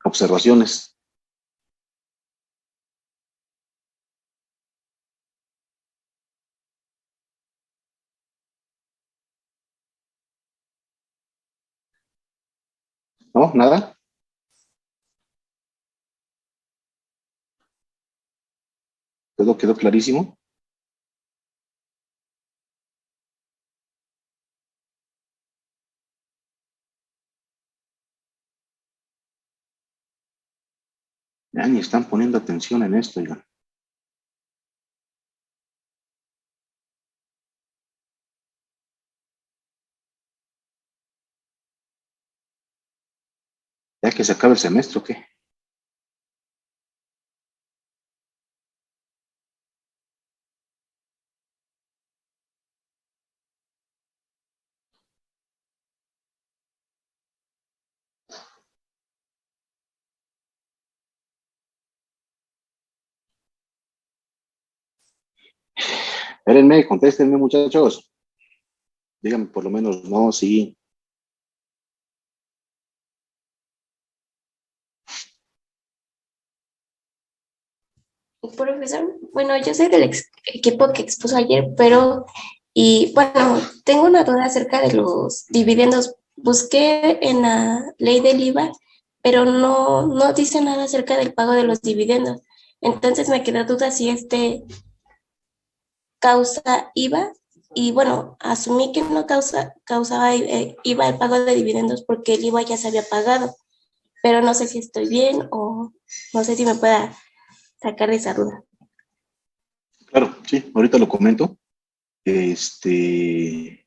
observaciones. ¿No? ¿Nada? ¿Quedó clarísimo? Ya ni están poniendo atención en esto, ya. Ya que se acabe el semestre, ¿o qué? Espérenme, contéstenme, muchachos. Díganme por lo menos no, sí. Profesor, bueno, yo soy del equipo que expuso ayer, pero, y bueno, tengo una duda acerca de los dividendos. Busqué en la ley del IVA, pero no dice nada acerca del pago de los dividendos. Entonces me queda duda si causa IVA, y bueno, asumí que no causaba IVA el pago de dividendos porque el IVA ya se había pagado, pero no sé si estoy bien o no sé si me pueda sacar de esa duda. Claro, sí, ahorita lo comento. Este,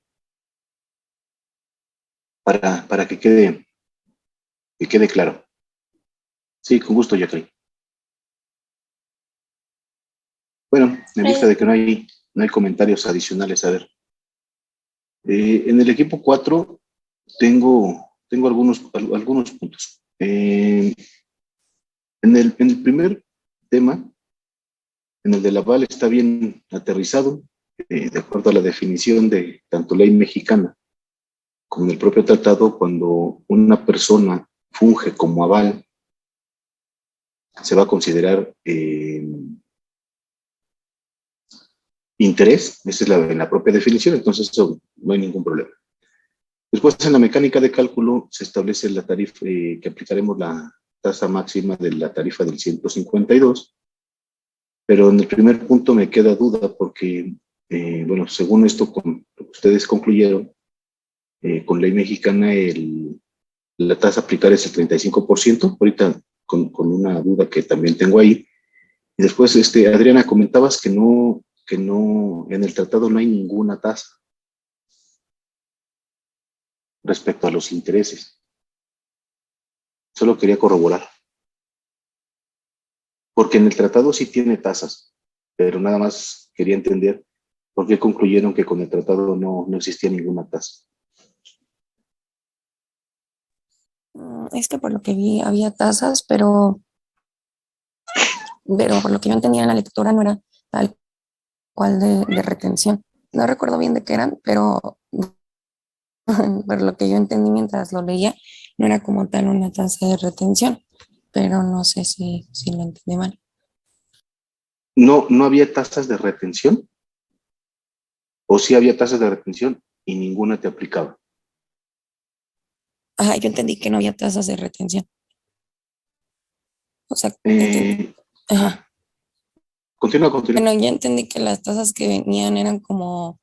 para que quede claro. Sí, con gusto, Jacqueline. Bueno, en vista de que no hay comentarios adicionales, a ver. En el equipo 4 tengo algunos puntos. En el primer tema, en el del aval, está bien aterrizado, de acuerdo a la definición de tanto ley mexicana como el propio tratado. Cuando una persona funge como aval, se va a considerar interés, esa es la propia definición, entonces eso no hay ningún problema. Después, en la mecánica de cálculo, se establece la tarifa, que aplicaremos la tasa máxima de la tarifa del 152, pero en el primer punto me queda duda porque, bueno, según esto, con lo que ustedes concluyeron, con ley mexicana, la tasa a aplicar es el 35%, ahorita con una duda que también tengo ahí. Y después, Adriana, comentabas que no, en el tratado no hay ninguna tasa respecto a los intereses. Solo quería corroborar, porque en el tratado sí tiene tasas, pero nada más quería entender por qué concluyeron que con el tratado no existía ninguna tasa. Es que por lo que vi había tasas, pero por lo que yo entendía en la lectura no era tal cual de retención. No recuerdo bien de qué eran, pero por lo que yo entendí mientras lo leía, no era como tal una tasa de retención, pero no sé si lo entendí mal. No había tasas de retención, o sí había tasas de retención y ninguna te aplicaba. Ajá, yo entendí que no había tasas de retención. O sea, ajá. Continúa. Bueno, ya entendí que las tasas que venían eran como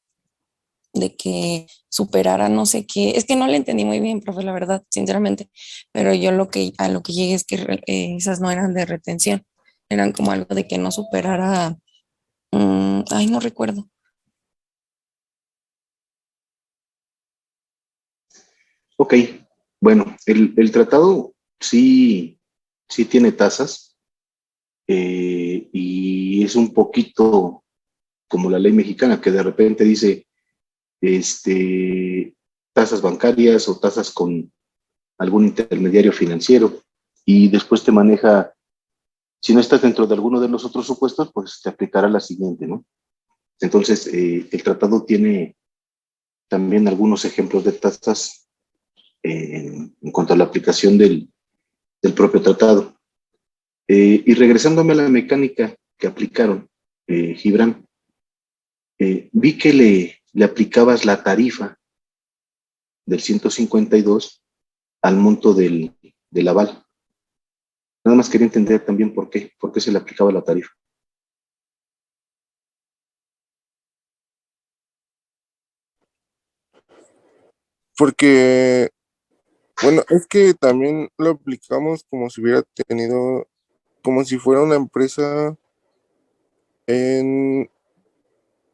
de que superara no sé qué. Es que no le entendí muy bien, profe, la verdad, sinceramente. Pero yo a lo que llegué es que esas no eran de retención. Eran como algo de que no superara. Ay, no recuerdo. Ok, bueno, el tratado sí tiene tasas, y es un poquito como la ley mexicana, que de repente dice tasas bancarias o tasas con algún intermediario financiero, y después te maneja, si no estás dentro de alguno de los otros supuestos, pues te aplicará la siguiente, ¿no? Entonces, el tratado tiene también algunos ejemplos de tasas, en cuanto a la aplicación del propio tratado. Y regresándome a la mecánica que aplicaron, Gibran, vi que le aplicabas la tarifa del 152 al monto del aval. Nada más quería entender también por qué se le aplicaba la tarifa. Porque, bueno, es que también lo aplicamos como si hubiera tenido, como si fuera una empresa en,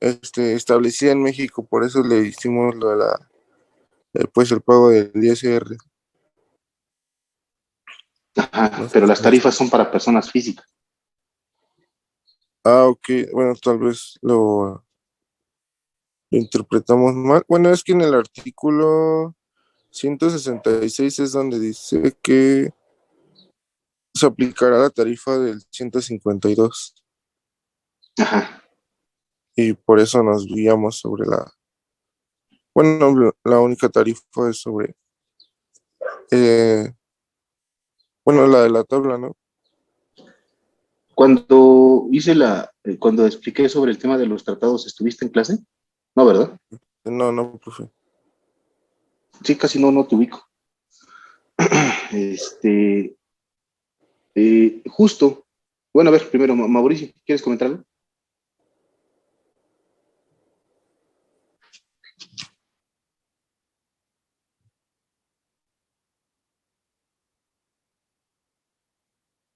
establecida en México, por eso le hicimos lo de pues el pago del ISR. Ajá, No sé pero las si me tarifas explico. son para personas físicas. Ah, ok, bueno, tal vez lo interpretamos mal. Bueno, es que en el artículo 166 es donde dice que se aplicará la tarifa del 152 Ajá. y por eso nos guiamos sobre bueno, la única tarifa es sobre, eh, bueno, la de la tabla, ¿no? Cuando expliqué sobre el tema de los tratados, ¿estuviste en clase? No, ¿verdad? No, no, profe. Sí, casi no te ubico. Este, justo, bueno, a ver, primero, Mauricio, ¿quieres comentar algo?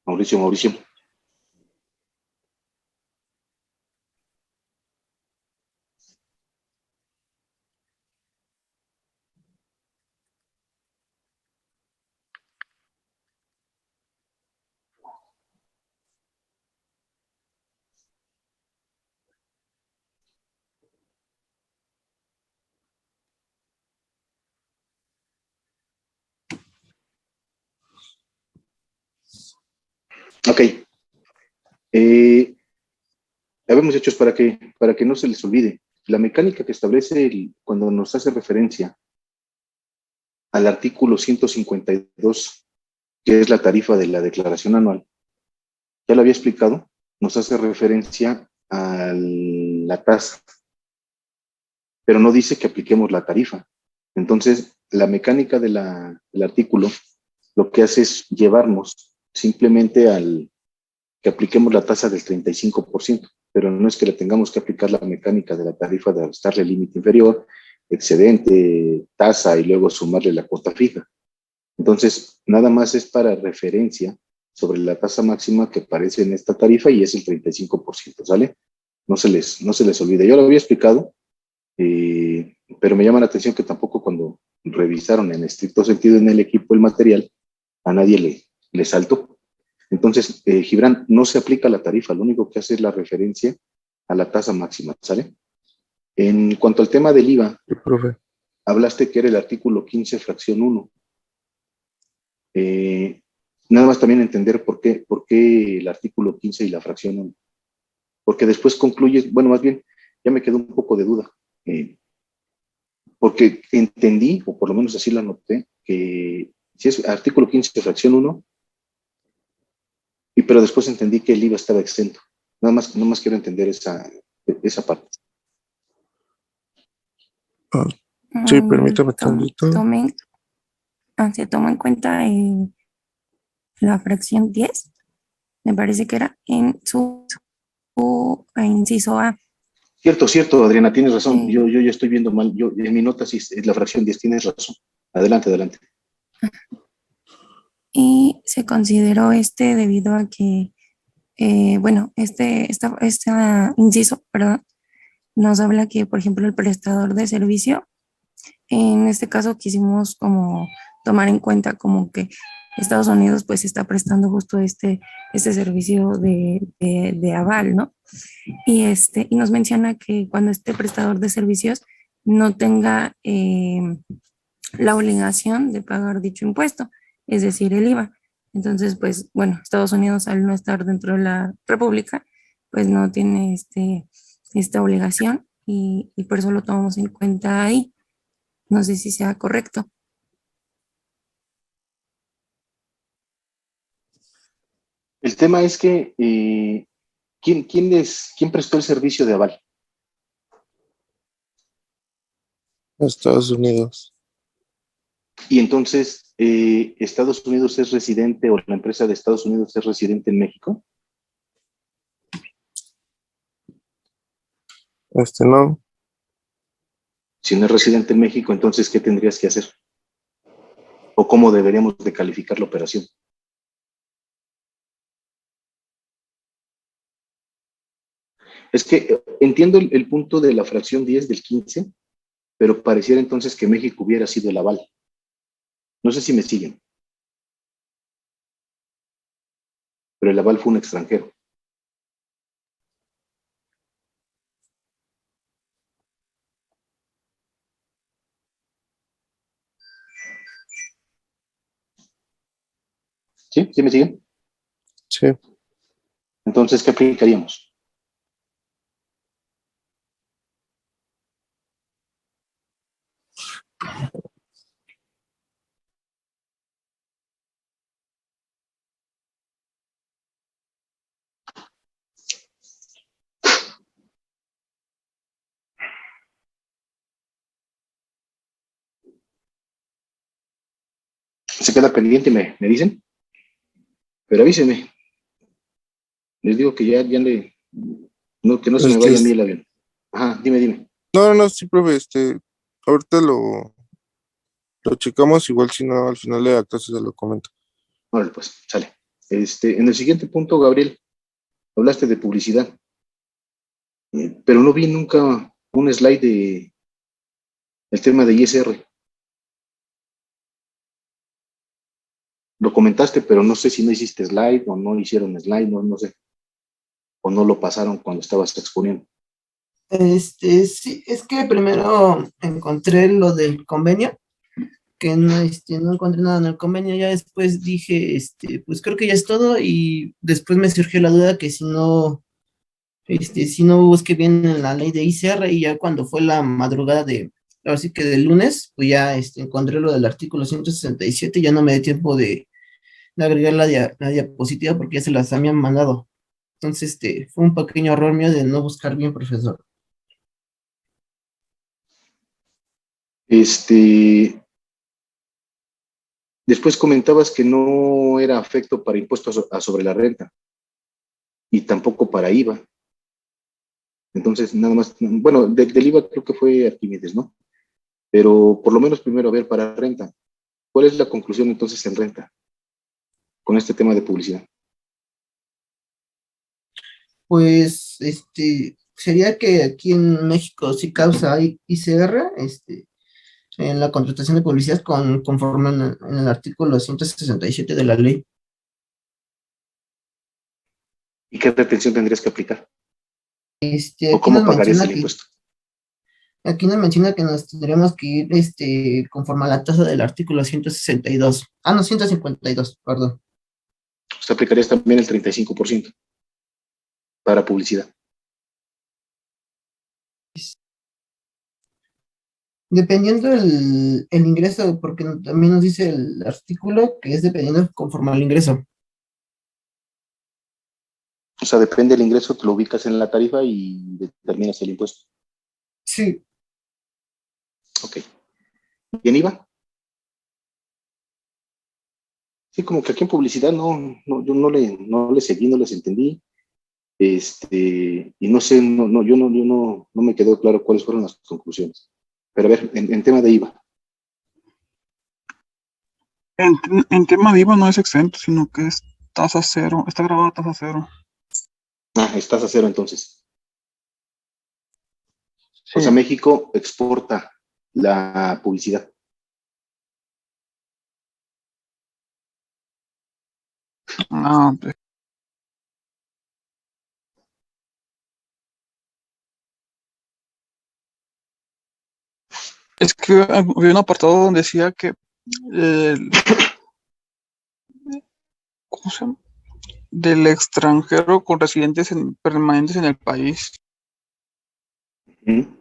Mauricio. Ok. Habemos hechos para que no se les olvide. La mecánica que establece cuando nos hace referencia al artículo 152, que es la tarifa de la declaración anual, ya lo había explicado, nos hace referencia a la tasa, pero no dice que apliquemos la tarifa. Entonces, la mecánica del artículo lo que hace es llevarnos simplemente al que apliquemos la tasa del 35%, pero no es que le tengamos que aplicar la mecánica de la tarifa de ajustarle el límite inferior, excedente, tasa y luego sumarle la cuota fija. Entonces, nada más es para referencia sobre la tasa máxima que aparece en esta tarifa y es el 35%, ¿sale? No se les olvide. Yo lo había explicado, pero me llama la atención que tampoco cuando revisaron en estricto sentido en el equipo el material, a nadie le saltó. Entonces, Gibran, no se aplica la tarifa, lo único que hace es la referencia a la tasa máxima, ¿sale? En cuanto al tema del IVA, Sí, profe. hablaste que era el artículo 15, fracción 1. Eh, Nada más también entender por qué el artículo 15 y la fracción 1. Porque después concluyes, bueno, más bien, ya me quedó un poco de duda. Porque entendí, o por lo menos así lo anoté, que si es artículo 15, fracción 1, pero después entendí que el IVA estaba exento. Nada más quiero entender esa parte. Ah, sí, permítame Tom- tantito. tomen, se toma en cuenta la fracción 10, me parece que era en su inciso A. Cierto, Adriana, tienes razón. eh, Yo ya estoy viendo mal. Yo, en mi nota sí es la fracción 10, tienes razón. Adelante. y se consideró debido a que, bueno, inciso, perdón, nos habla que, por ejemplo, el prestador de servicio, en este caso quisimos como tomar en cuenta como que Estados Unidos pues está prestando justo este servicio de aval, ¿no? Y nos menciona que cuando este prestador de servicios no tenga la obligación de pagar dicho impuesto, es decir, el IVA. Entonces, pues bueno, Estados Unidos al no estar dentro de la República, pues no tiene esta obligación y por eso lo tomamos en cuenta ahí. No sé si sea correcto. El tema es que, ¿quién prestó el servicio de aval? Estados Unidos. Y entonces, ¿Estados Unidos es residente o la empresa de Estados Unidos es residente en México? No, Si no es residente en México, entonces, ¿qué tendrías que hacer? ¿O cómo deberíamos de calificar la operación? Es que entiendo el punto de la fracción 10 del 15, pero pareciera entonces que México hubiera sido el aval. No sé si me siguen, pero el aval fue un extranjero. ¿Sí? ¿Sí me siguen? sí, Entonces, ¿qué aplicaríamos? ¿Se queda pendiente? ¿Me dicen? Pero avísenme. Les digo que que no se me este, vaya a mí el avión. Ajá, dime. no, sí, profe, ahorita lo checamos, igual si no, al final de la clase se lo comento. Órale, pues, sale. En el siguiente punto, Gabriel, hablaste de publicidad, pero no vi nunca un slide de el tema de ISR. Lo comentaste, pero no sé si no hiciste slide o no hicieron slide, no sé. O no lo pasaron cuando estabas exponiendo. Sí, es que primero encontré lo del convenio, que no, no encontré nada en el convenio, ya después dije, pues creo que ya es todo, y después me surgió la duda que si no busqué bien en la ley de ICR, y ya cuando fue la madrugada ahora sí que del lunes, pues ya encontré lo del artículo 167, y ya no me dio tiempo de agregar la diapositiva porque ya se las habían mandado. Entonces, fue un pequeño error mío de no buscar bien, profesor. Después comentabas que no era afecto para impuestos sobre la renta y tampoco para IVA. Entonces, nada más, bueno, del IVA creo que fue Arquímedes, ¿no? Pero por lo menos primero, a ver, para renta. ¿Cuál es la conclusión entonces en renta con este tema de publicidad? Pues, sería que aquí en México sí causa ICR, en la contratación de publicidad conforme en el artículo 167 de la ley. ¿Y qué retención tendrías que aplicar? ¿O Aquí cómo nos pagarías menciona el que, impuesto? aquí nos menciona que nos tendríamos que ir, conforme a la tasa del artículo 162. Ah, no, 152, perdón. O sea, aplicarías también el 35% para publicidad. Dependiendo el ingreso, porque también nos dice el artículo que es dependiendo conforme al ingreso. O sea, depende del ingreso, te lo ubicas en la tarifa y determinas el impuesto. Sí, Ok. ¿Y en IVA? Sí, como que aquí en publicidad yo no le seguí, no les entendí. Y no sé, no me quedó claro cuáles fueron las conclusiones. Pero a ver, en tema de IVA. En tema de IVA no es exento, sino que es tasa cero, está grabada a tasa cero. Ah, estás a cero entonces. Sí. O sea, México exporta la publicidad. Ah, es que había un apartado donde decía que el- ¿cómo se llama? Del extranjero con residentes permanentes en el país. ¿Mm?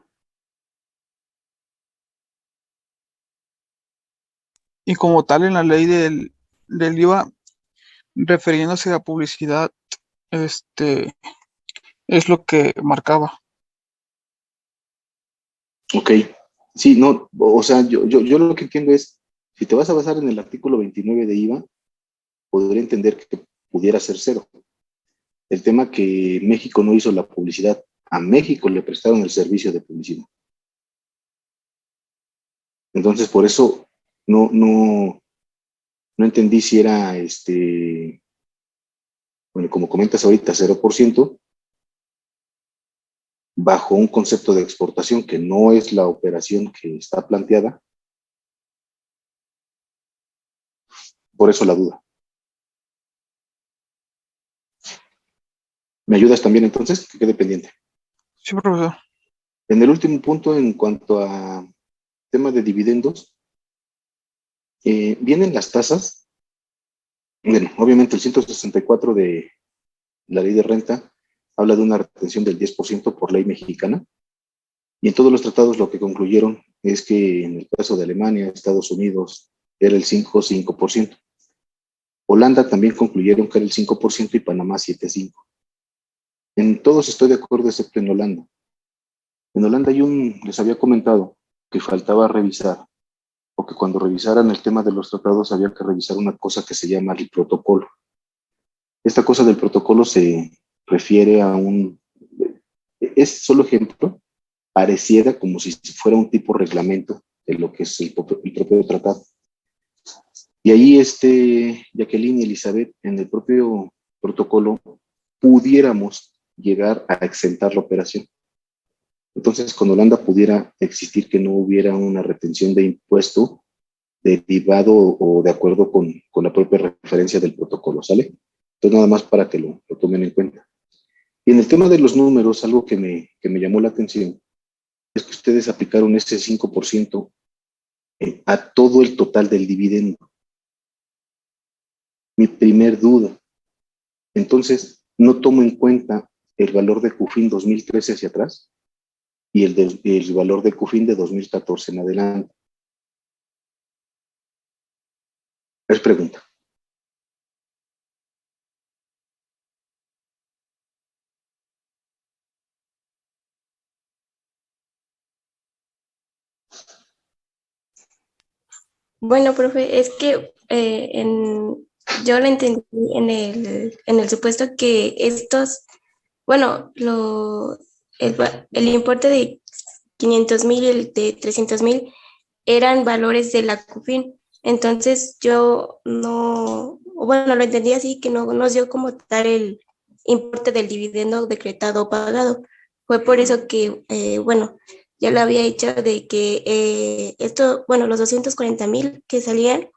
Y como tal, en la ley del IVA refiriéndose a publicidad, es lo que marcaba. Ok. Sí, no, o sea, yo lo que entiendo es, si te vas a basar en el artículo 29 de IVA, podría entender que pudiera ser cero. El tema que México no hizo la publicidad, a México le prestaron el servicio de publicidad. Entonces, por eso no entendí si era, bueno, como comentas ahorita, 0%, bajo un concepto de exportación que no es la operación que está planteada. Por eso la duda. ¿Me ayudas también entonces? Que quede pendiente. Sí, profesor. En el último punto, en cuanto a tema de dividendos, vienen las tasas. Bueno, obviamente el 164 de la ley de renta habla de una retención del 10% por ley mexicana. Y en todos los tratados lo que concluyeron es que en el caso de Alemania, Estados Unidos, era el 5%. Holanda también concluyeron que era el 5% y Panamá 7,5%. En todos estoy de acuerdo excepto en Holanda. En Holanda les había comentado que faltaba revisar, o que cuando revisaran el tema de los tratados había que revisar una cosa que se llama el protocolo. Esta cosa del protocolo se refiere a es solo ejemplo, pareciera como si fuera un tipo reglamento de lo que es el propio tratado. Y ahí Jacqueline y Elizabeth, en el propio protocolo, pudiéramos llegar a exentar la operación. Entonces, con Holanda pudiera existir que no hubiera una retención de impuesto derivado o de acuerdo con la propia referencia del protocolo, ¿sale? Entonces, nada más para que lo tomen en cuenta. Y en el tema de los números, algo que me llamó la atención es que ustedes aplicaron ese 5% a todo el total del dividendo. Mi primer duda. Entonces, no tomo en cuenta el valor de CUFIN 2013 hacia atrás y el valor de CUFIN de 2014 en adelante. Es pregunta. Bueno, profe, es que yo lo entendí en el supuesto que bueno, el importe de 500,000 y el de 300,000 eran valores de la CUFIN. Entonces yo bueno, lo entendí así, que no nos dio como tal el importe del dividendo decretado o pagado. Fue por eso que, bueno, ya lo había hecho de que bueno, los 240,000 que salían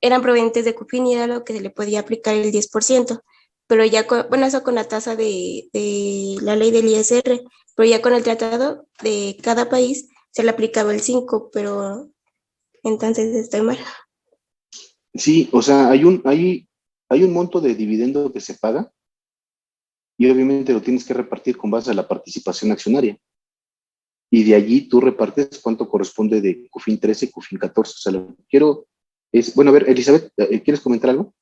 eran provenientes de CUFIN y era lo que se le podía aplicar el 10%, pero ya bueno, eso con la tasa de la ley del ISR, pero ya con el tratado de cada país se le aplicaba el 5%, pero entonces estoy mal. Sí, o sea, hay un monto de dividendo que se paga y obviamente lo tienes que repartir con base a la participación accionaria. Y de allí tú repartes cuánto corresponde de CUFIN 13 y CUFIN 14. O sea, lo que quiero es, bueno, a ver, Elizabeth, ¿quieres comentar algo?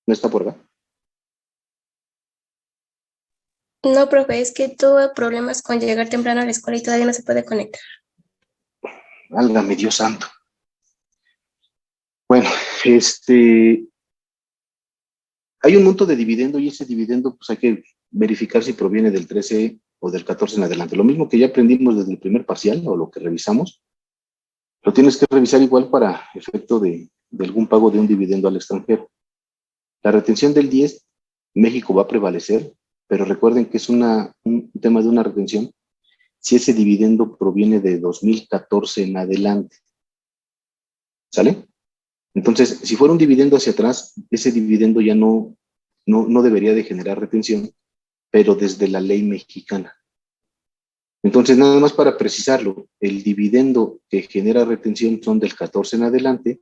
No está por acá. No, profe, es que tuve problemas con llegar temprano a la escuela y todavía no se puede conectar. Válgame Dios santo. Bueno, hay un monto de dividendo y ese dividendo pues hay que verificar si proviene del 13 o del 14 en adelante. Lo mismo que ya aprendimos desde el primer parcial o lo que revisamos, lo tienes que revisar igual para efecto de algún pago de un dividendo al extranjero. La retención del 10, México va a prevalecer, pero recuerden que es un tema de una retención si ese dividendo proviene de 2014 en adelante. ¿Sale? Entonces, si fuera un dividendo hacia atrás, ese dividendo ya no debería de generar retención, pero desde la ley mexicana. Entonces, nada más para precisarlo, el dividendo que genera retención son del 14 en adelante,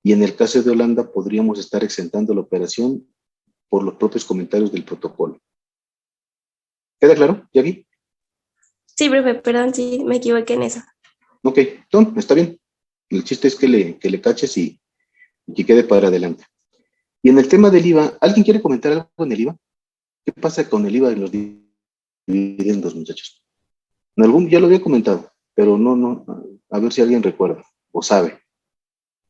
y en el caso de Holanda podríamos estar exentando la operación por los propios comentarios del protocolo. ¿Queda claro, Yagi? Sí, profe, perdón, sí, me equivoqué en eso. Ok, entonces, está bien. El chiste es que le caches y que quede para adelante. Y en el tema del IVA, ¿alguien quiere comentar algo en el IVA? ¿Qué pasa con el IVA de los dividendos, muchachos? En algún, ya lo había comentado, pero no, a ver si alguien recuerda o sabe.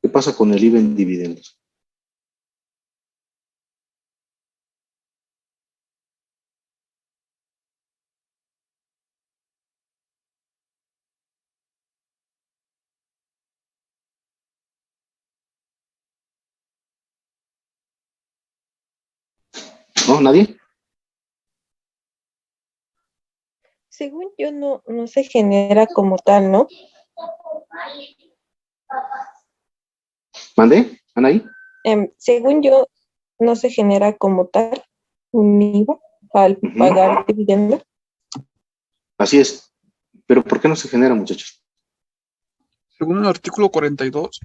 ¿Qué pasa con el IVA en dividendos? ¿No? ¿Nadie? Según yo, no se genera como tal, ¿no? ¿Mandé? ¿Anaí? Según yo, no se genera como tal un IVA al Ujú. pagar dividendo. Así es. Pero ¿por qué no se genera, muchachos? Según el artículo 42,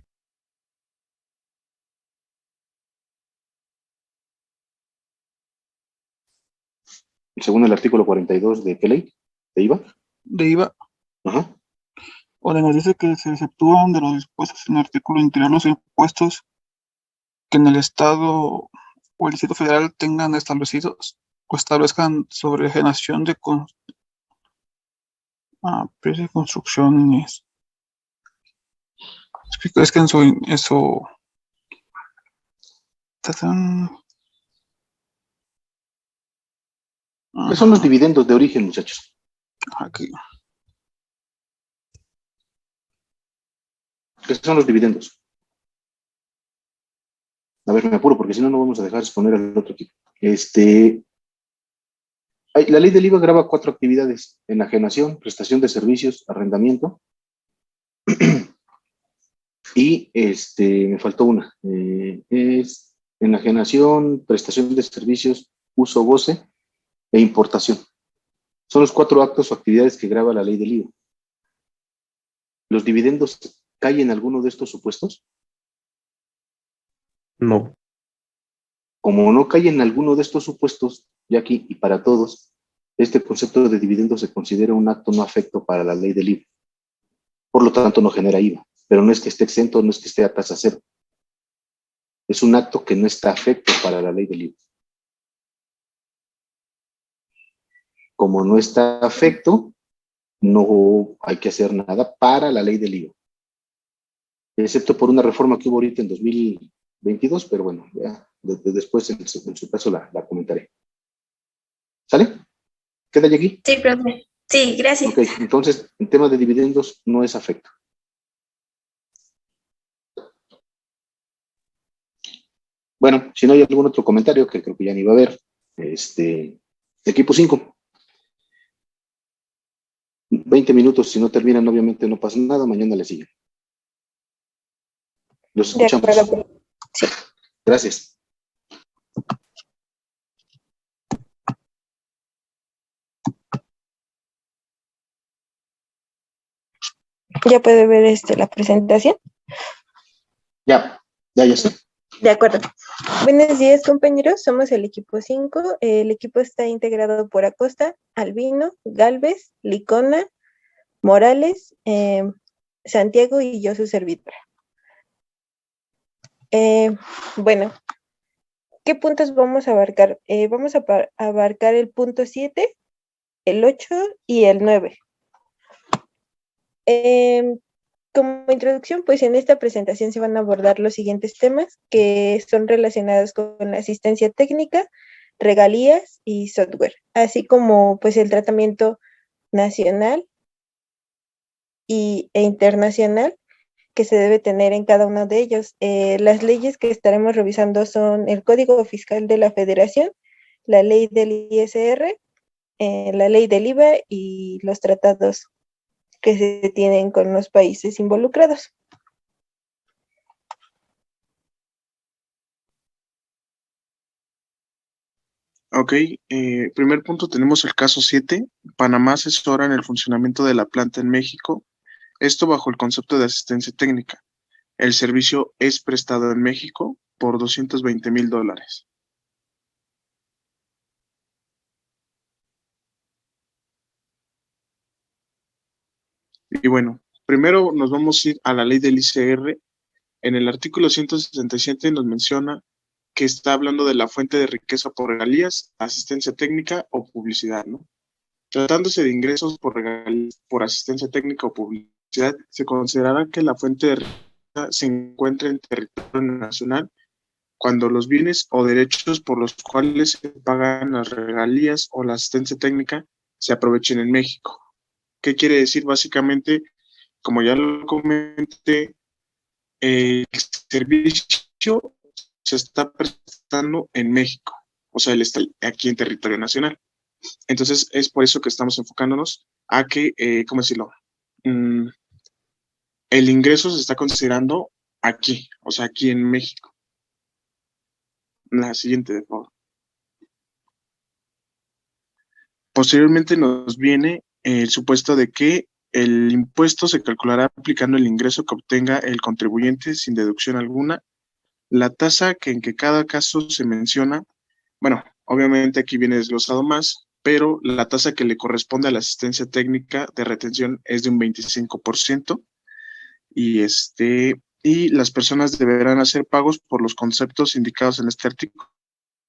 Según el artículo 42 de qué ley? ¿De IVA? de IVA, Ajá. donde nos dice que se exceptúan de los dispuestos en el artículo anterior los impuestos que en el Estado o el Distrito Federal tengan establecidos o establezcan sobre generación de precios de construcciones. Es que en su tatán, ¿Qué son los ajá, dividendos de origen, muchachos? aquí, ¿Qué son los dividendos? A ver, me apuro porque si no, no vamos a dejar exponer al otro equipo. La ley del IVA grava 4 actividades: enajenación, prestación de servicios, arrendamiento y me faltó una. Es enajenación, prestación de servicios, uso, goce e importación. Son los 4 actos o actividades que grava la ley del IVA. ¿Los dividendos caen en alguno de estos supuestos? No. Como no cae en alguno de estos supuestos, ya aquí y para todos, este concepto de dividendo se considera un acto no afecto para la ley del IVA. Por lo tanto, no genera IVA. Pero no es que esté exento, no es que esté a tasa cero. Es un acto que no está afecto para la ley del IVA. Como no está afecto, no hay que hacer nada para la ley del IVA. Excepto por una reforma que hubo ahorita en 2022, pero bueno, ya después en su caso la comentaré. ¿Sale? ¿Queda ya aquí? Sí, profe. Sí, gracias. Ok, entonces, en tema de dividendos no es afecto. Bueno, si no hay algún otro comentario, que creo que ya ni va a haber, equipo 5, 20 minutos, si no terminan, obviamente no pasa nada, mañana le siguen. Los De escuchamos. acuerdo. Sí, Gracias. ya puede ver la presentación. Ya está. De acuerdo. Buenos días, compañeros. Somos el equipo 5. El equipo está integrado por Acosta, Albino, Galvez, Licona, Morales, Santiago y yo, su servidora. Bueno, ¿qué puntos vamos a abarcar? Vamos a abarcar el punto 7, el 8 y el 9. Como introducción, pues en esta presentación se van a abordar los siguientes temas que son relacionados con la asistencia técnica, regalías y software, así como pues el tratamiento nacional e internacional que se debe tener en cada uno de ellos. Las leyes que estaremos revisando son el Código Fiscal de la Federación, la ley del ISR, la ley del IVA y los tratados que se tienen con los países involucrados. Ok, primer punto tenemos el caso 7. Panamá asesora en el funcionamiento de la planta en México. Esto bajo el concepto de asistencia técnica. El servicio es prestado en México por $220,000. Y bueno, primero nos vamos a ir a la ley del ICR. En el artículo 167 nos menciona que está hablando de la fuente de riqueza por regalías, asistencia técnica o publicidad, ¿no? Tratándose de ingresos por regalías, por asistencia técnica o publicidad, se considerará que la fuente de riqueza se encuentra en territorio nacional cuando los bienes o derechos por los cuales se pagan las regalías o la asistencia técnica se aprovechen en México. ¿Qué quiere decir? Básicamente, como ya lo comenté, el servicio se está prestando en México, o sea, él está aquí en territorio nacional. Entonces, es por eso que estamos enfocándonos a que, ¿cómo decirlo? El ingreso se está considerando aquí, o sea, aquí en México. La siguiente, de favor. Posteriormente nos viene el supuesto de que el impuesto se calculará aplicando el ingreso que obtenga el contribuyente sin deducción alguna. La tasa que en que cada caso se menciona, bueno, obviamente aquí viene desglosado más, pero la tasa que le corresponde a la asistencia técnica de retención es de un 25%, y las personas deberán hacer pagos por los conceptos indicados en este artículo,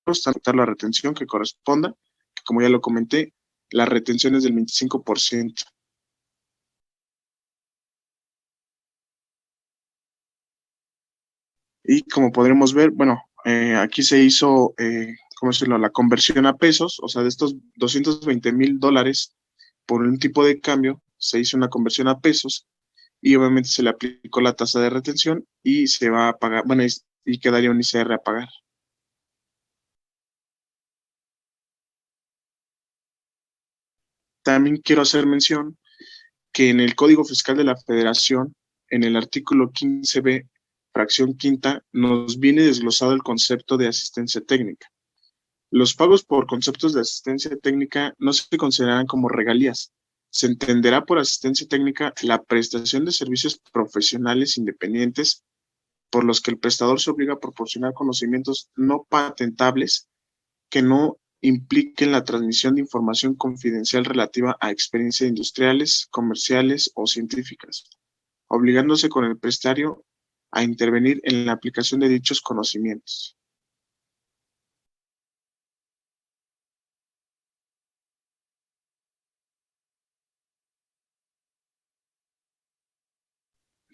hasta la retención que corresponda, que como ya lo comenté, la retención es del 25%. Y como podremos ver, bueno, aquí se hizo, ¿cómo decirlo?, la conversión a pesos, o sea, de estos $220,000 por un tipo de cambio, se hizo una conversión a pesos y obviamente se le aplicó la tasa de retención y se va a pagar, bueno, y quedaría un ICR a pagar. También quiero hacer mención que en el Código Fiscal de la Federación, en el artículo 15b, fracción quinta, nos viene desglosado el concepto de asistencia técnica. Los pagos por conceptos de asistencia técnica no se consideran como regalías. Se entenderá por asistencia técnica la prestación de servicios profesionales independientes por los que el prestador se obliga a proporcionar conocimientos no patentables que no impliquen la transmisión de información confidencial relativa a experiencias industriales, comerciales o científicas, obligándose con el prestatario a intervenir en la aplicación de dichos conocimientos.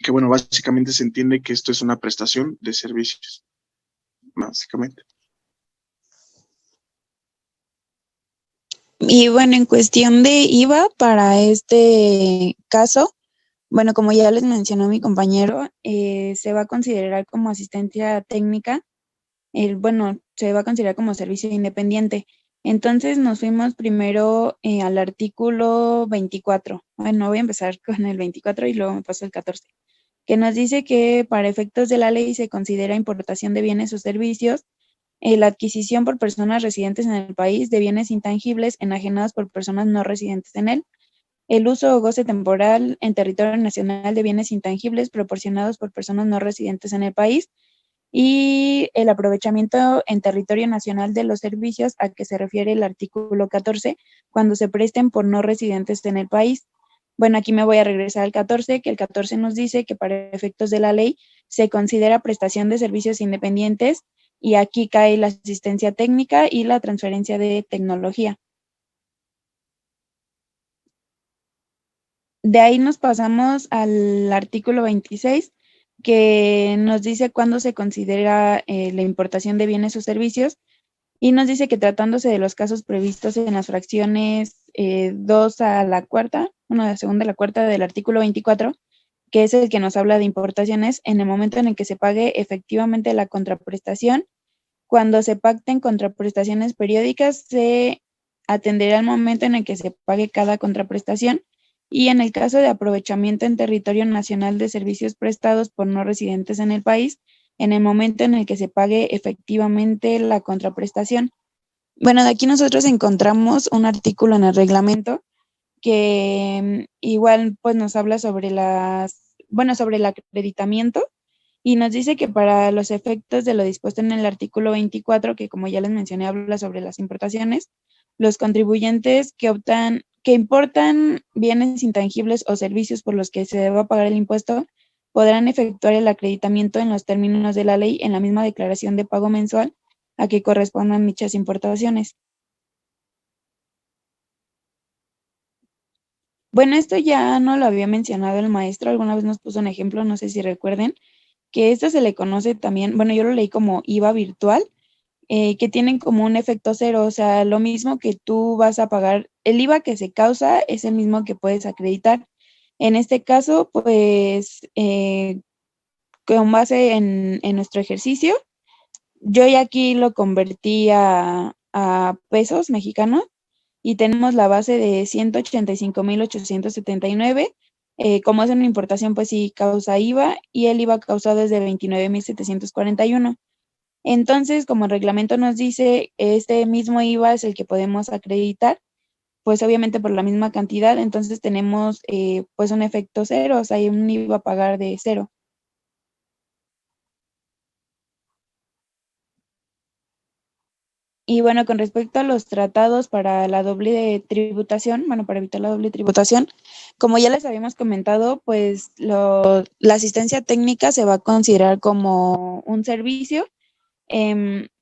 Que bueno, básicamente se entiende que esto es una prestación de servicios, básicamente. Y bueno, en cuestión de IVA para este caso, bueno, como ya les mencionó mi compañero, se va a considerar como asistencia técnica, se va a considerar como servicio independiente. Entonces nos fuimos primero al artículo 24. Bueno, voy a empezar con el 24 y luego me paso al 14, que nos dice que para efectos de la ley se considera importación de bienes o servicios la adquisición por personas residentes en el país de bienes intangibles enajenados por personas no residentes en él, el uso o goce temporal en territorio nacional de bienes intangibles proporcionados por personas no residentes en el país y el aprovechamiento en territorio nacional de los servicios a que se refiere el artículo 14 cuando se presten por no residentes en el país. Bueno, aquí me voy a regresar al 14, que el 14 nos dice que para efectos de la ley se considera prestación de servicios independientes y aquí cae la asistencia técnica y la transferencia de tecnología. De ahí nos pasamos al artículo 26, que nos dice cuándo se considera la importación de bienes o servicios, y nos dice que tratándose de los casos previstos en las fracciones 2 a la cuarta, bueno, la segunda a la cuarta del artículo 24, que es el que nos habla de importaciones, en el momento en el que se pague efectivamente la contraprestación. Cuando se pacten contraprestaciones periódicas, se atenderá el momento en el que se pague cada contraprestación, y en el caso de aprovechamiento en territorio nacional de servicios prestados por no residentes en el país, en el momento en el que se pague efectivamente la contraprestación. Bueno, de aquí nosotros encontramos un artículo en el reglamento que igual pues nos habla sobre sobre el acreditamiento, y nos dice que para los efectos de lo dispuesto en el artículo 24, que como ya les mencioné habla sobre las importaciones, los contribuyentes que importan bienes intangibles o servicios por los que se deba pagar el impuesto podrán efectuar el acreditamiento en los términos de la ley en la misma declaración de pago mensual a que correspondan dichas importaciones. Bueno, esto ya no lo había mencionado el maestro, alguna vez nos puso un ejemplo, no sé si recuerden, que esto se le conoce también, bueno, yo lo leí como IVA virtual, que tienen como un efecto cero, o sea, lo mismo que tú vas a pagar, el IVA que se causa es el mismo que puedes acreditar. En este caso, pues, con base en nuestro ejercicio, yo ya aquí lo convertí a pesos mexicanos y tenemos la base de 185,879. Como es una importación, pues sí causa IVA y el IVA causado es de 29,741. Entonces, como el reglamento nos dice, este mismo IVA es el que podemos acreditar, pues obviamente por la misma cantidad, entonces tenemos pues un efecto cero, o sea, hay un IVA a pagar de cero. Y bueno, con respecto a los tratados para la doble tributación, bueno, para evitar la doble tributación, como ya les habíamos comentado, pues la asistencia técnica se va a considerar como un servicio.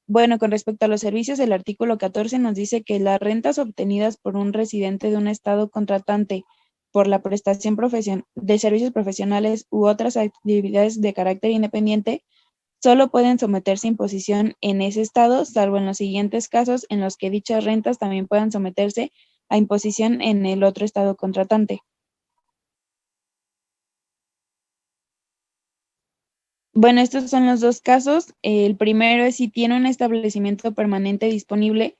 Bueno, con respecto a los servicios, el artículo 14 nos dice que las rentas obtenidas por un residente de un estado contratante por la prestación de servicios profesionales u otras actividades de carácter independiente solo pueden someterse a imposición en ese estado, salvo en los siguientes casos en los que dichas rentas también puedan someterse a imposición en el otro estado contratante. Bueno, estos son los dos casos. El primero es si tiene un establecimiento permanente disponible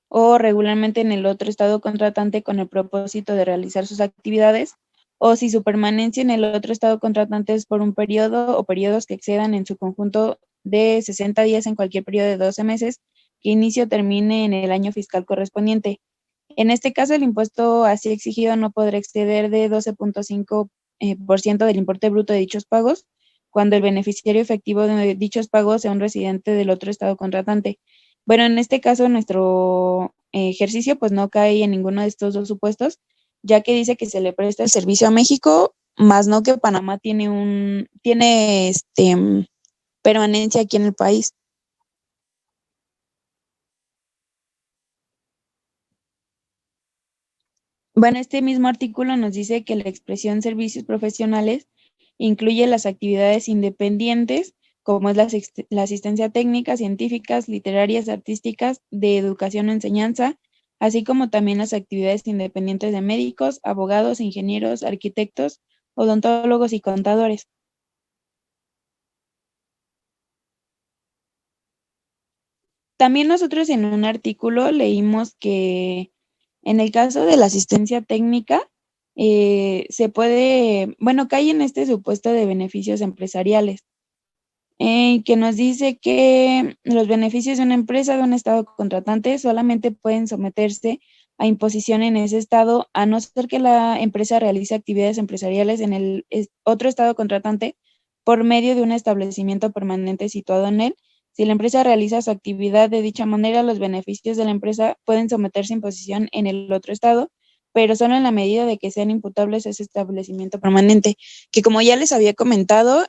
o regularmente en el otro estado contratante con el propósito de realizar sus actividades, o si su permanencia en el otro estado contratante es por un periodo o periodos que excedan en su conjunto de 60 días en cualquier periodo de 12 meses, que inicie o termine en el año fiscal correspondiente. En este caso, el impuesto así exigido no podrá exceder de 12,5% del importe bruto de dichos pagos, cuando el beneficiario efectivo de dichos pagos sea un residente del otro estado contratante. Bueno, en este caso, nuestro ejercicio pues no cae en ninguno de estos dos supuestos, ya que dice que se le presta el servicio a México, más no que Panamá tiene permanencia aquí en el país. Bueno, este mismo artículo nos dice que la expresión servicios profesionales incluye las actividades independientes, como es la asistencia técnica, científicas, literarias, artísticas, de educación o enseñanza, así como también las actividades independientes de médicos, abogados, ingenieros, arquitectos, odontólogos y contadores. También nosotros en un artículo leímos que en el caso de la asistencia técnica, se puede, bueno, cae en este supuesto de beneficios empresariales, que nos dice que los beneficios de una empresa, de un estado contratante, solamente pueden someterse a imposición en ese estado, a no ser que la empresa realice actividades empresariales en el otro estado contratante por medio de un establecimiento permanente situado en él. Si la empresa realiza su actividad de dicha manera, los beneficios de la empresa pueden someterse a imposición en el otro estado, pero solo en la medida de que sean imputables a ese establecimiento permanente, que como ya les había comentado,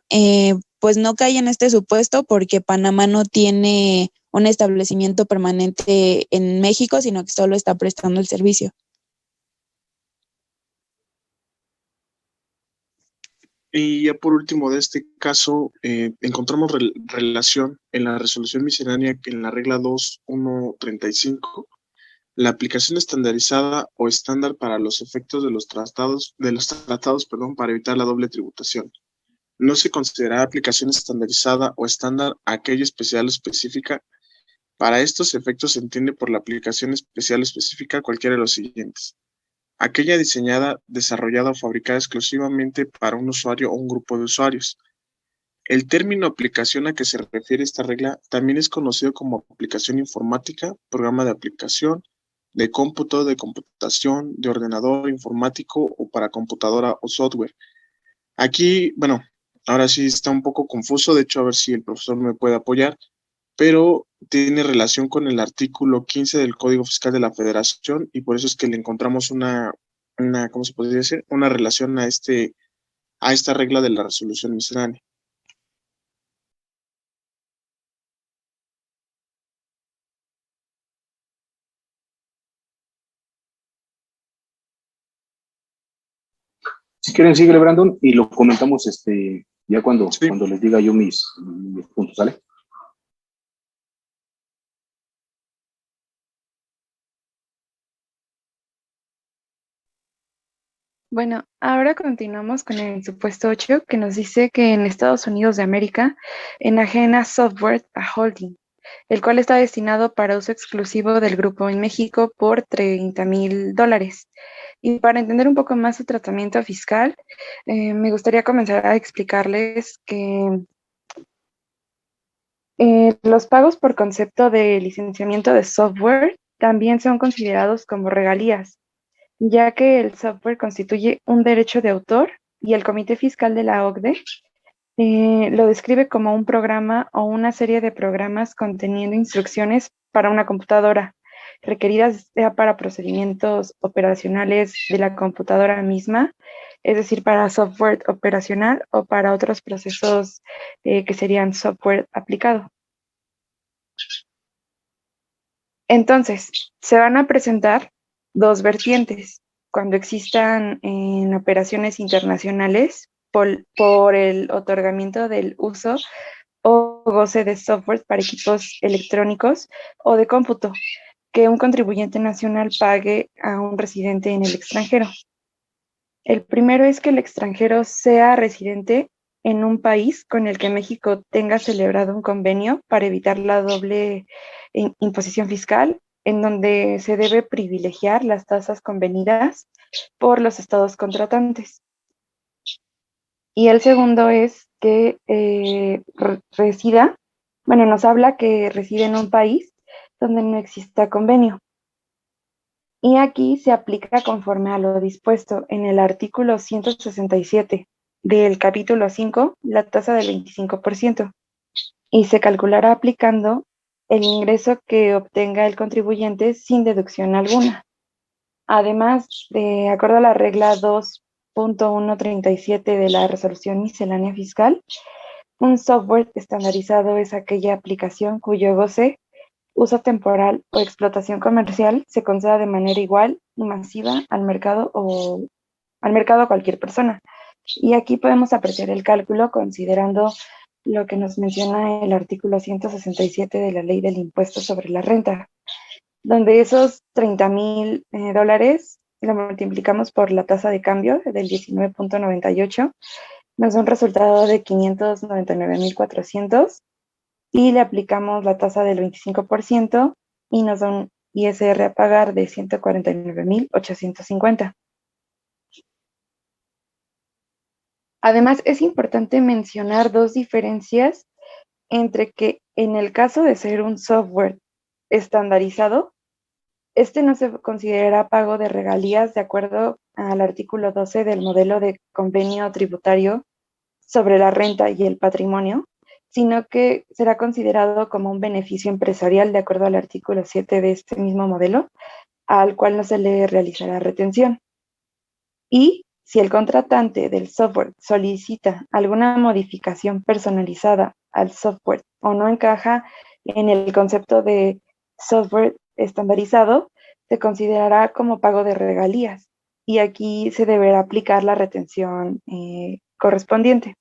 pues no cae en este supuesto porque Panamá no tiene un establecimiento permanente en México, sino que solo está prestando el servicio. Y ya por último de este caso, encontramos relación en la resolución miscelánea que en la regla 2.1.35, la aplicación estandarizada o estándar para los efectos de los tratados, para evitar la doble tributación. No se considera aplicación estandarizada o estándar aquella especial o específica. Para estos efectos se entiende por la aplicación especial o específica cualquiera de los siguientes: aquella diseñada, desarrollada o fabricada exclusivamente para un usuario o un grupo de usuarios. El término aplicación a que se refiere esta regla también es conocido como aplicación informática, programa de aplicación, de cómputo, de computación, de ordenador informático o para computadora o software. Aquí, bueno, ahora sí está un poco confuso, de hecho a ver si el profesor me puede apoyar. pero tiene relación con el artículo 15 del Código Fiscal de la Federación y por eso es que le encontramos ¿cómo se podría decir? Una relación a esta regla de la resolución miscelánea. Si quieren, síguele, Brandon, y lo comentamos ya cuando, Sí. cuando les diga yo mis puntos, ¿sale? Bueno, ahora continuamos con el supuesto 8 que nos dice que en Estados Unidos de América enajena software a holding, el cual está destinado para uso exclusivo del grupo en México por $30,000. Y para entender un poco más su tratamiento fiscal, me gustaría comenzar a explicarles que los pagos por concepto de licenciamiento de software también son considerados como regalías, ya que el software constituye un derecho de autor y el Comité Fiscal de la OCDE lo describe como un programa o una serie de programas conteniendo instrucciones para una computadora, requeridas ya para procedimientos operacionales de la computadora misma, es decir, para software operacional o para otros procesos que serían software aplicado. Entonces, se van a presentar dos vertientes cuando existan en operaciones internacionales por el otorgamiento del uso o goce de software para equipos electrónicos o de cómputo que un contribuyente nacional pague a un residente en el extranjero. El primero es que el extranjero sea residente en un país con el que México tenga celebrado un convenio para evitar la doble imposición fiscal, en donde se debe privilegiar las tasas convenidas por los estados contratantes. Y el segundo es que nos habla que reside en un país donde no exista convenio. Y aquí se aplica conforme a lo dispuesto en el artículo 167 del capítulo 5, la tasa del 25%, y se calculará aplicando el ingreso que obtenga el contribuyente sin deducción alguna. Además, de acuerdo a la regla 2.137 de la resolución miscelánea fiscal, un software estandarizado es aquella aplicación cuyo goce, uso temporal o explotación comercial se conceda de manera igual y masiva al mercado a cualquier persona. Y aquí podemos apreciar el cálculo considerando lo que nos menciona el artículo 167 de la Ley del Impuesto sobre la Renta, donde esos $30,000 lo multiplicamos por la tasa de cambio del 19.98, nos da un resultado de 599,400 y le aplicamos la tasa del 25% y nos da un ISR a pagar de 149,850. Además, es importante mencionar dos diferencias entre que en el caso de ser un software estandarizado, este no se considera pago de regalías de acuerdo al artículo 12 del modelo de convenio tributario sobre la renta y el patrimonio, sino que será considerado como un beneficio empresarial de acuerdo al artículo 7 de este mismo modelo, al cual no se le realizará retención. Y si el contratante del software solicita alguna modificación personalizada al software o no encaja en el concepto de software estandarizado, se considerará como pago de regalías y aquí se deberá aplicar la retención correspondiente.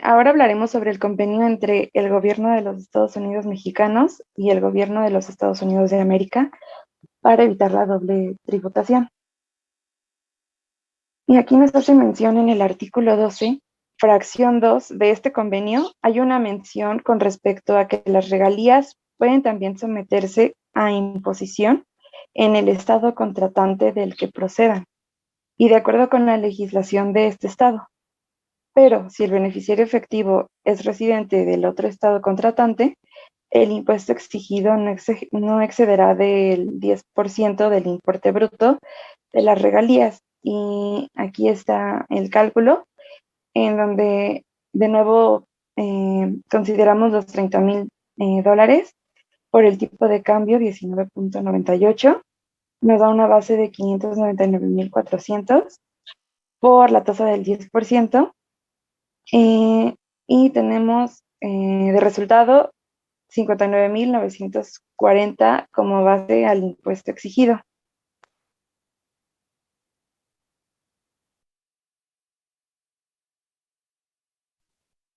Ahora hablaremos sobre el convenio entre el gobierno de los Estados Unidos mexicanos y el gobierno de los Estados Unidos de América para evitar la doble tributación. Y aquí nos hace mención en el artículo 12, fracción 2 de este convenio, hay una mención con respecto a que las regalías pueden también someterse a imposición en el estado contratante del que procedan y de acuerdo con la legislación de este estado. Pero si el beneficiario efectivo es residente del otro estado contratante, el impuesto exigido no excederá del 10% del importe bruto de las regalías. Y aquí está el cálculo. en donde de nuevo consideramos los $30,000 por el tipo de cambio 19.98. Nos da una base de 599,400 por la tasa del 10%. Y tenemos de resultado 59,940 como base al impuesto exigido.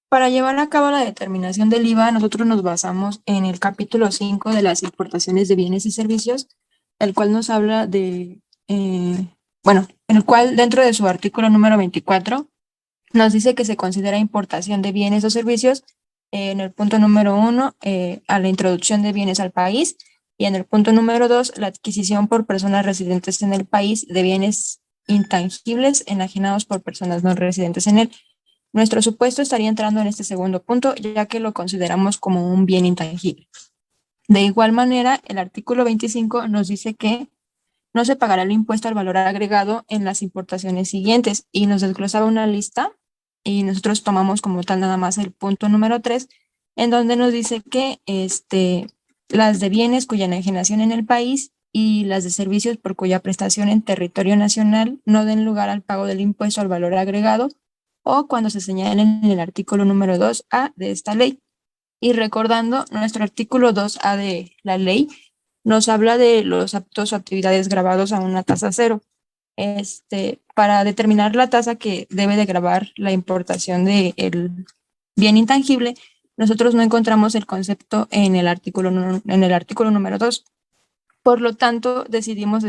Para llevar a cabo la determinación del IVA, nosotros nos basamos en el capítulo 5 de las importaciones de bienes y servicios, el cual nos habla de, en el cual dentro de su artículo número 24 nos dice que se considera importación de bienes o servicios en el punto número 1 a la introducción de bienes al país, y en el punto número 2 la adquisición por personas residentes en el país de bienes intangibles enajenados por personas no residentes en él. Nuestro supuesto estaría entrando en este segundo punto, ya que lo consideramos como un bien intangible. De igual manera, el artículo 25 nos dice que no se pagará el impuesto al valor agregado en las importaciones siguientes, y nos desglosaba una lista y nosotros tomamos como tal nada más el punto número 3, en donde nos dice que las de bienes cuya enajenación en el país y las de servicios por cuya prestación en territorio nacional no den lugar al pago del impuesto al valor agregado, o cuando se señalen en el artículo número 2A de esta ley. Y recordando, nuestro artículo 2A de la ley nos habla de los actos o actividades grabados a una tasa cero. Para determinar la tasa que debe de grabar la importación del bien intangible, nosotros no encontramos el concepto en el artículo número 2. Por lo tanto, decidimos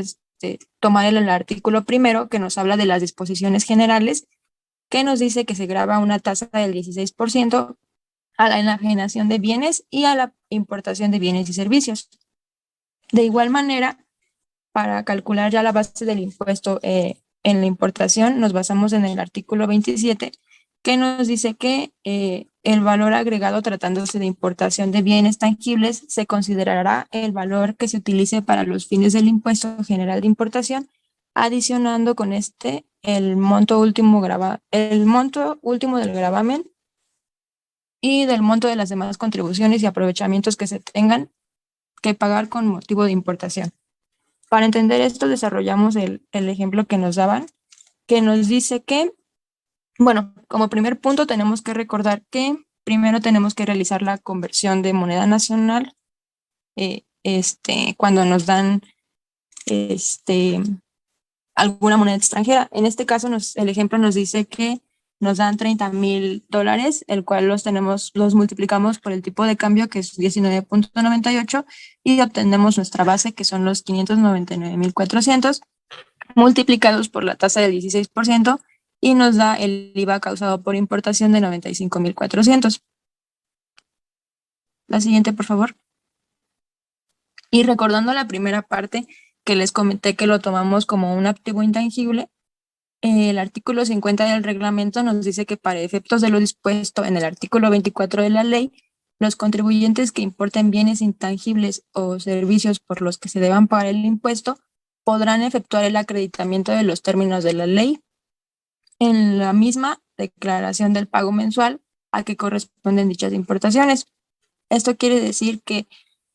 tomar el artículo primero, que nos habla de las disposiciones generales, que nos dice que se graba una tasa del 16% a la enajenación de bienes y a la importación de bienes y servicios. De igual manera, para calcular ya la base del impuesto en la importación, nos basamos en el artículo 27, que nos dice que el valor agregado tratándose de importación de bienes tangibles se considerará el valor que se utilice para los fines del impuesto general de importación, adicionando con el monto último del gravamen y del monto de las demás contribuciones y aprovechamientos que se tengan que pagar con motivo de importación. Para entender esto, desarrollamos el ejemplo que nos daban, que nos dice que, como primer punto tenemos que recordar que primero tenemos que realizar la conversión de moneda nacional cuando nos dan alguna moneda extranjera. En este caso, el ejemplo nos dice que nos dan $30,000, el cual los multiplicamos por el tipo de cambio, que es 19.98, y obtenemos nuestra base, que son los 599,400, multiplicados por la tasa del 16%, y nos da el IVA causado por importación de 95,400. La siguiente, por favor. Y recordando la primera parte que les comenté que lo tomamos como un activo intangible, el artículo 50 del reglamento nos dice que para efectos de lo dispuesto en el artículo 24 de la ley, los contribuyentes que importen bienes intangibles o servicios por los que se deban pagar el impuesto podrán efectuar el acreditamiento de los términos de la ley en la misma declaración del pago mensual a que corresponden dichas importaciones. Esto quiere decir que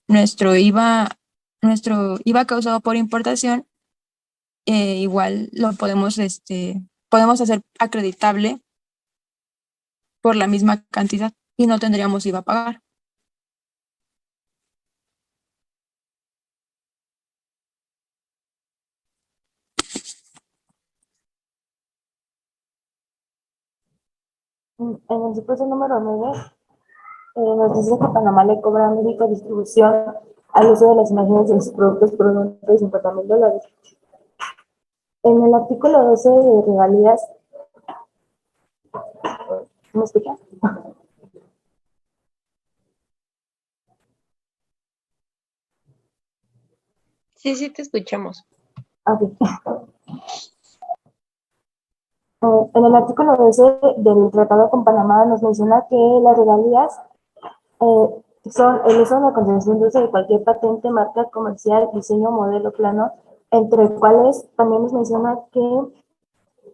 nuestro IVA causado por importación igual lo podemos hacer acreditable por la misma cantidad y no tendríamos IVA a pagar. En el supuesto número 9, nos dice que Panamá le cobra a México distribución al uso de las imágenes de sus productos por un monto de $50,000. En el artículo 12 de regalías, ¿me escuchas? Sí, te escuchamos. Okay. En el artículo 12 del Tratado con Panamá nos menciona que las regalías son el uso de la concesión de uso de cualquier patente, marca comercial, diseño, modelo, plano, entre cuales también nos menciona que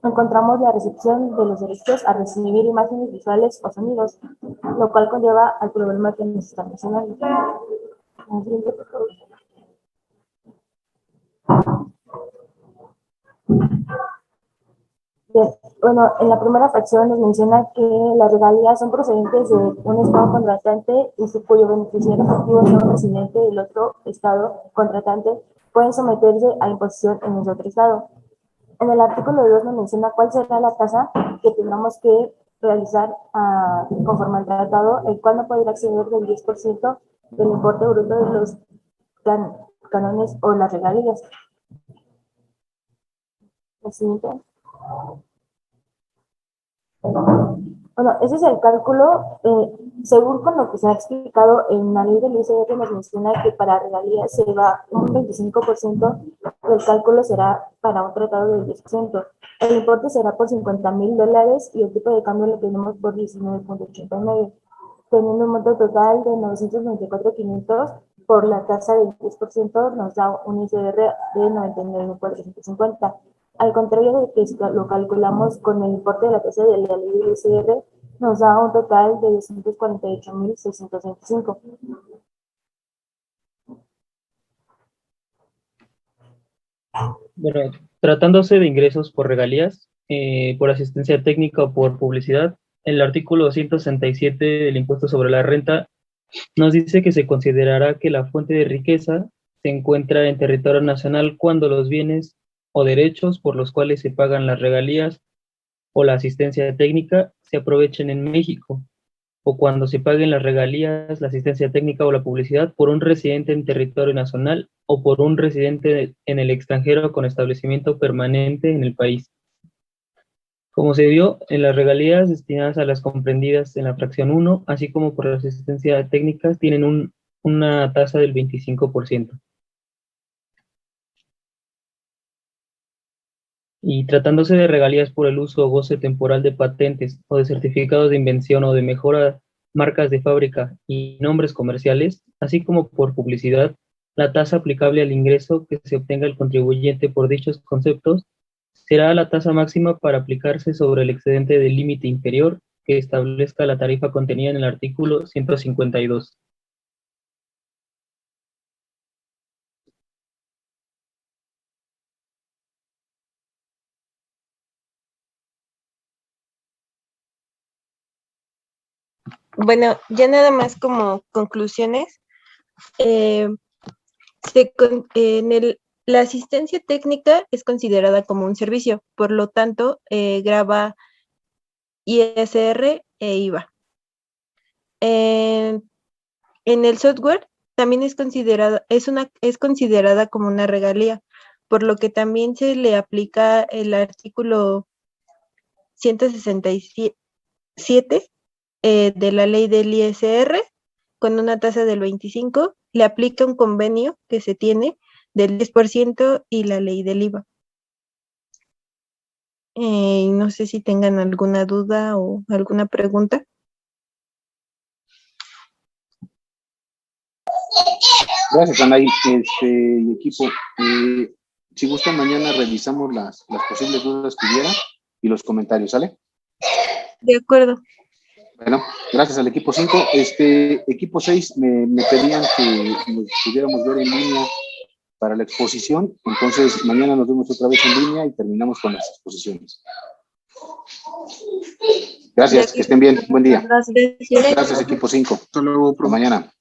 encontramos la recepción de los derechos a recibir imágenes visuales o sonidos, lo cual conlleva al problema que nos está mencionando. Siguiente, por favor. Bien, bueno, en la primera fracción nos menciona que las regalías son procedentes de un estado contratante y si cuyo beneficiario efectivo sea un residente del otro estado contratante, pueden someterse a imposición en ese otro estado. En el artículo 2 nos menciona cuál será la tasa que tendremos que realizar conforme al tratado, el cual no podrá exceder del 10% del importe bruto de los cánones o las regalías. El siguiente. Bueno, ese es el cálculo, según con lo que se ha explicado en la ley del ICR, nos menciona que para regalías se va un 25% del cálculo será para un tratado del 10%. El importe será por $50,000 y el tipo de cambio lo tenemos por 19.89, teniendo un monto total de 994,500 por la tasa del 10% nos da un ICR de 99,450. Al contrario de que lo calculamos con el importe de la tasa de la ley del ICR, nos da un total de 248,625. Bueno, tratándose de ingresos por regalías, por asistencia técnica o por publicidad, el artículo 167 del impuesto sobre la renta nos dice que se considerará que la fuente de riqueza se encuentra en territorio nacional cuando los bienes o derechos por los cuales se pagan las regalías o la asistencia técnica se aprovechen en México, o cuando se paguen las regalías, la asistencia técnica o la publicidad por un residente en territorio nacional o por un residente en el extranjero con establecimiento permanente en el país. Como se vio, en las regalías destinadas a las comprendidas en la fracción 1, así como por la asistencia técnica, tienen una tasa del 25%. Y tratándose de regalías por el uso o goce temporal de patentes o de certificados de invención o de mejora, marcas de fábrica y nombres comerciales, así como por publicidad, la tasa aplicable al ingreso que se obtenga el contribuyente por dichos conceptos será la tasa máxima para aplicarse sobre el excedente del límite inferior que establezca la tarifa contenida en el artículo 152. Bueno, ya nada más como conclusiones, la asistencia técnica es considerada como un servicio, por lo tanto, grava ISR e IVA. En el software también es considerada como una regalía, por lo que también se le aplica el artículo 167 de la ley del ISR con una tasa del 25%, le aplica un convenio que se tiene del 10% y la ley del IVA. No sé si tengan alguna duda o alguna pregunta. Gracias, Anaí, y equipo. Si gustan, mañana revisamos las posibles dudas que hubiera y los comentarios, ¿sale? De acuerdo. Bueno, gracias al equipo 5. Equipo 6 me pedían que nos pudiéramos ver en línea para la exposición. Entonces, mañana nos vemos otra vez en línea y terminamos con las exposiciones. Gracias, que estén bien. Buen día. Gracias. Gracias, equipo 5. Hasta luego, Hasta mañana.